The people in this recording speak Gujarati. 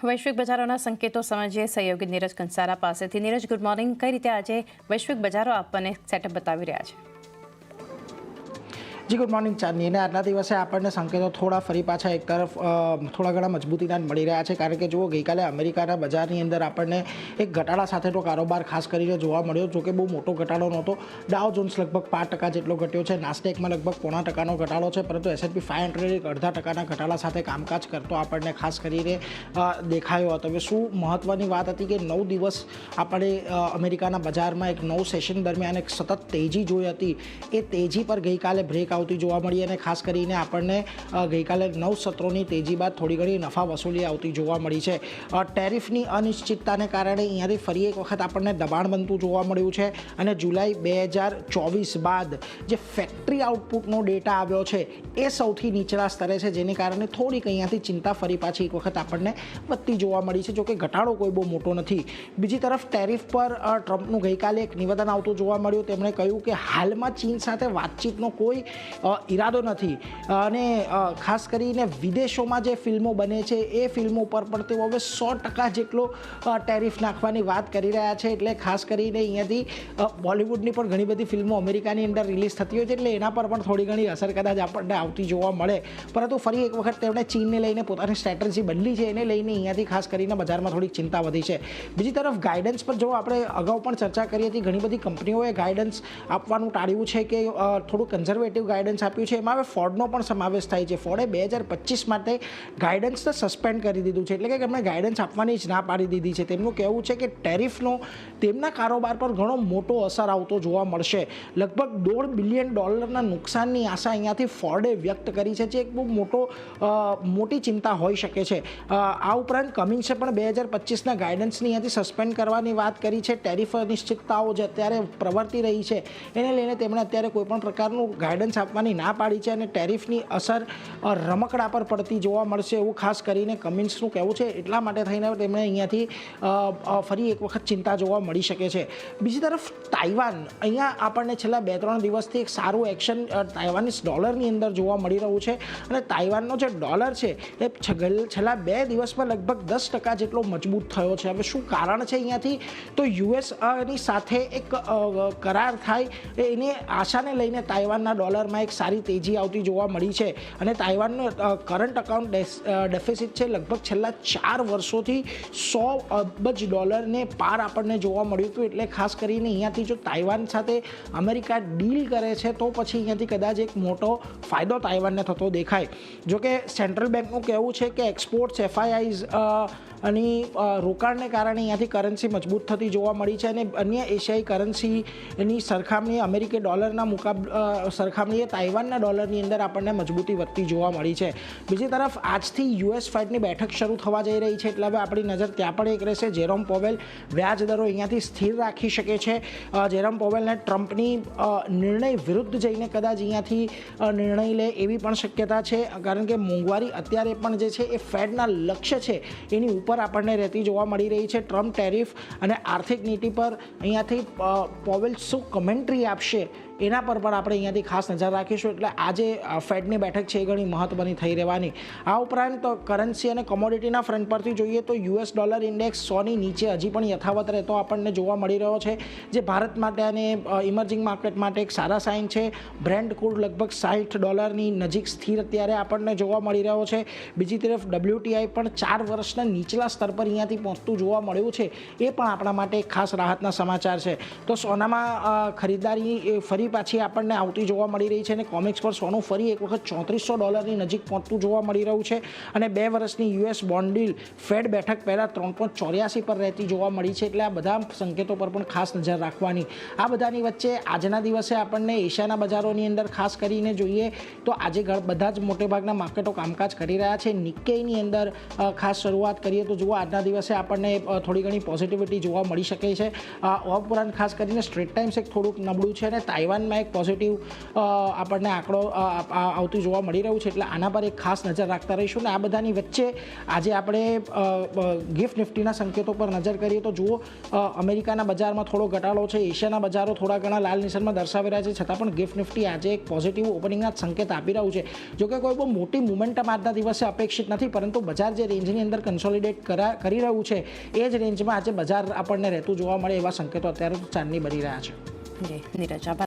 વૈશ્વિક બજારોના સંકેતો સમજીએ સહયોગી નીરજ કંસારા પાસેથી. Neeraj, good morning. કઈ રીતે આજે વૈશ્વિક બજારો આપણને સેટઅપ બતાવી રહ્યા છે? જી ગુડ મોર્નિંગ ચાંદની. અને આજના દિવસે આપણને સંકેતો થોડા ફરી પાછા એક તરફ થોડા ઘણા મજબૂતીના મળી રહ્યા છે, કારણ કે જુઓ ગઈકાલે અમેરિકાના બજારની અંદર આપણને એક ઘટાડા સાથેનો કારોબાર ખાસ કરીને જોવા મળ્યો. જોકે બહુ મોટો ઘટાડો નહોતો. ડાઉ જોન્સ લગભગ 5% જેટલો ઘટ્યો છે, નાસ્ડેકમાં લગભગ 0.5% ઘટાડો છે, પરંતુ S&P 500 એક 0.5% ઘટાડા સાથે કામકાજ કરતો આપણને ખાસ કરીને દેખાયો હતો. હવે શું મહત્વની વાત હતી કે 9 દિવસ આપણે અમેરિકાના બજારમાં એક 9 સેશન દરમિયાન એક સતત તેજી જોઈ હતી. એ તેજી પર ગઈકાલે બ્રેક આવતી જોવા મળી અને ખાસ કરીને આપણને ગઈકાલે 9 સત્રોની તેજી બાદ થોડી ઘણી નફા વસૂલી આવતી જોવા મળી છે. ટેરિફની અનિશ્ચિતતાને કારણે અહીંયાથી ફરી એક વખત આપણને દબાણ બનતું જોવા મળ્યું છે અને જુલાઈ 2024 બાદ જે ફેક્ટરી આઉટપુટનો ડેટા આવ્યો છે એ સૌથી નીચલા સ્તરે છે, જેને કારણે થોડીક અહીંયાથી ચિંતા ફરી પાછી એક વખત આપણને વધતી જોવા મળી છે. જોકે ઘટાડો કોઈ બહુ મોટો નથી. બીજી તરફ ટેરિફ પર ટ્રમ્પનું ગઈકાલે એક નિવેદન આવતું જોવા મળ્યું. તેમણે કહ્યું કે હાલમાં ચીન સાથે વાતચીતનો કોઈ ઈરાદો નથી અને ખાસ કરીને વિદેશોમાં જે ફિલ્મો બને છે એ ફિલ્મો પર પણ તેઓ હવે 100% જેટલો ટેરિફ નાખવાની વાત કરી રહ્યા છે. એટલે ખાસ કરીને અહીંયાથી બોલિવૂડની પણ ઘણી બધી ફિલ્મો અમેરિકાની અંદર રિલીઝ થતી હોય છે, એટલે એના પર પણ થોડી ઘણી અસર કદાચ આપણને આવતી જોવા મળે. પરંતુ ફરી એક વખત તેમણે ચીનને લઈને પોતાની સ્ટ્રેટેજી બદલી છે, એને લઈને અહીંયાથી ખાસ કરીને બજારમાં થોડીક ચિંતા વધી છે. બીજી તરફ ગાઈડન્સ પર જો આપણે અગાઉ પણ ચર્ચા કરી હતી, ઘણી બધી કંપનીઓએ ગાઈડન્સ આપવાનું ટાળ્યું છે કે થોડું કન્ઝર્વેટિવ ગાઈડન્સ આપ્યું છે. એમાં હવે ફોર્ડનો પણ સમાવેશ થાય છે. ફોર્ડે 2025 માટે ગાઈડન્સને સસ્પેન્ડ કરી દીધું છે, એટલે કે એમણે ગાઈડન્સ આપવાની જ ના પાડી દીધી છે. તેમનું કહેવું છે કે ટેરિફનો તેમના કારોબાર પર ઘણો મોટો અસર આવતો જોવા મળશે. લગભગ $1.5 બિલિયન નુકસાનની આશા અહીંયાથી ફોર્ડે વ્યક્ત કરી છે, જે એક બહુ મોટી ચિંતા હોઈ શકે છે. આ ઉપરાંત કમિન્સે પણ 2025ના ગાઈડન્સની અહીંયાથી સસ્પેન્ડ કરવાની વાત કરી છે. ટેરિફ અનિશ્ચિતતાઓ જે અત્યારે પ્રવર્તી રહી છે એને લઈને તેમણે અત્યારે કોઈપણ પ્રકારનું ગાઈડન્સ આપવાની ના પાડી છે અને ટેરિફની અસર રમકડા પર પડતી જોવા મળશે એવું ખાસ કરીને કમિન્સનું કહેવું છે. એટલા માટે થઈને તેમણે અહીંયાથી ફરી એક વખત ચિંતા જોવા મળી શકે છે. બીજી તરફ તાઇવાન, અહીંયા આપણને છેલ્લા 2-3 દિવસથી એક સારું એક્શન તાઇવાનીઝ ડોલરની અંદર જોવા મળી રહ્યું છે અને તાઇવાનનો જે ડોલર છે એ છેલ્લા 2 દિવસમાં લગભગ 10% જેટલો મજબૂત થયો છે. હવે શું કારણ છે અહીંયાથી? તો યુએસની સાથે એક કરાર થાય એની આશાને લઈને તાઇવાનના ડોલરમાં એક સારી તેજી આવતી જોવા મળી છે અને તાઇવાનનો કરંટ અકાઉન્ટ ડેફિસિટ છે લગભગ છેલ્લા 4 વર્ષોથી $100 અબજ પાર આપણને જોવા મળ્યું હતું. એટલે ખાસ કરીને અહીંયાથી જો તાઇવાન સાથે અમેરિકા ડીલ કરે છે તો પછી અહીંયાથી કદાચ એક મોટો ફાયદો તાઇવાનને થતો દેખાય. જોકે સેન્ટ્રલ બેંકનું કહેવું છે કે એક્સપોર્ટ્સ, FIIs અને રોકાણને કારણે અહીંયાથી કરન્સી મજબૂત થતી જોવા મળી છે અને અન્ય એશિયાઈ કરન્સીની સરખામણી અમેરિકી ડોલરના સરખામણીએ તાઇવાનના ડોલરની અંદર આપણને મજબૂતી વધતી જોવા મળી છે. બીજી તરફ આજથી US ફેડની બેઠક શરૂ થવા જઈ રહી છે, એટલે હવે આપણી નજર ત્યાં પણ એક રહેશે. જેરોમ પોવેલ વ્યાજ દરો અહીંયાથી સ્થિર રાખી શકે છે. જેરોમ પોવેલને ટ્રમ્પની નિર્ણય વિરુદ્ધ જઈને કદાચ અહીંયાથી નિર્ણય લે એવી પણ શક્યતા છે, કારણ કે મોંઘવારી અત્યારે પણ જે છે એ ફેડના લક્ષ્ય છે એની ઉપર આપણને રહેતી જોવા મળી રહી છે. ટ્રમ્પ ટેરિફ અને આર્થિક નીતિ પર અહીંયાથી પોવેલ શું કમેન્ટ્રી આપશે એના પર પણ આપણે અહીંયાથી ખાસ નજર રાખીશું. એટલે આજે ફેડની બેઠક છે એ ઘણી મહત્વની થઈ રહેવાની. આ ઉપરાંત કરન્સી અને કોમોડિટીના ફ્રન્ટ પરથી જોઈએ તો US ડોલર ઇન્ડેક્સ 100ની નીચે હજી પણ યથાવત રહેતો આપણને જોવા મળી રહ્યો છે, જે ભારત માટે અને ઇમર્જિંગ માર્કેટ માટે એક સારા સાઇન છે. બ્રેન્ટ ક્રૂડ લગભગ $60ની નજીક સ્થિર અત્યારે આપણને જોવા મળી રહ્યો છે. બીજી તરફ WTI પણ 4 વર્ષના નીચલા સ્તર પર અહીંયાથી પહોંચતું જોવા મળ્યું છે, એ પણ આપણા માટે એક ખાસ રાહતના સમાચાર છે. તો સોનામાં ખરીદારી ફરી પાછી આપણને આવતી જોવા મળી રહી છે અને કોમિક્સ પર સોનું ફરી એક વખત $34ની નજીક પહોંચતું જોવા મળી રહ્યું છે અને 2 વર્ષની US બોન્ડ ડીલ ફેડ બેઠક પહેલાં 3.84 પર રહેતી જોવા મળી છે. એટલે આ બધા સંકેતો પર પણ ખાસ નજર રાખવાની. આ બધાની વચ્ચે આજના દિવસે આપણને એશિયાના બજારોની અંદર ખાસ કરીને જોઈએ તો આજે બધા જ મોટેભાગના માર્કેટો કામકાજ કરી રહ્યા છે. નિક્કેઈની અંદર ખાસ શરૂઆત કરીએ તો જુઓ આજના દિવસે આપણને થોડી ઘણી પોઝિટિવિટી જોવા મળી શકે છે. ઉપરાંત ખાસ કરીને સ્ટ્રેટ ટાઈમ્સ એક થોડુંક નબળું છે અને તાઇવાન 7માં એક પોઝિટિવ આપણને આંકડો આવતું જોવા મળી રહ્યું છે, એટલે આના પર એક ખાસ નજર રાખતા રહીશું. ને આ બધાની વચ્ચે આજે આપણે ગિફ્ટ નિફ્ટીના સંકેતો પર નજર કરીએ તો જુઓ અમેરિકાના બજારમાં થોડો ઘટાડો છે, એશિયાના બજારો થોડા ઘણા લાલ નિશાનમાં દર્શાવી રહ્યા છે, છતાં પણ ગિફ્ટ નિફ્ટી આજે એક પોઝિટિવ ઓપનિંગના જ સંકેત આપી રહ્યું છે. જોકે કોઈ બહુ મોટી મોમેન્ટમ આજના દિવસે અપેક્ષિત નથી, પરંતુ બજાર જે રેન્જની અંદર કન્સોલિડેટ કરી રહ્યું છે એ જ રેન્જમાં આજે બજાર આપણને રહેતું જોવા મળે એવા સંકેતો અત્યારે ચાંદની બની રહ્યા છે. જી નીરજ, આભાર.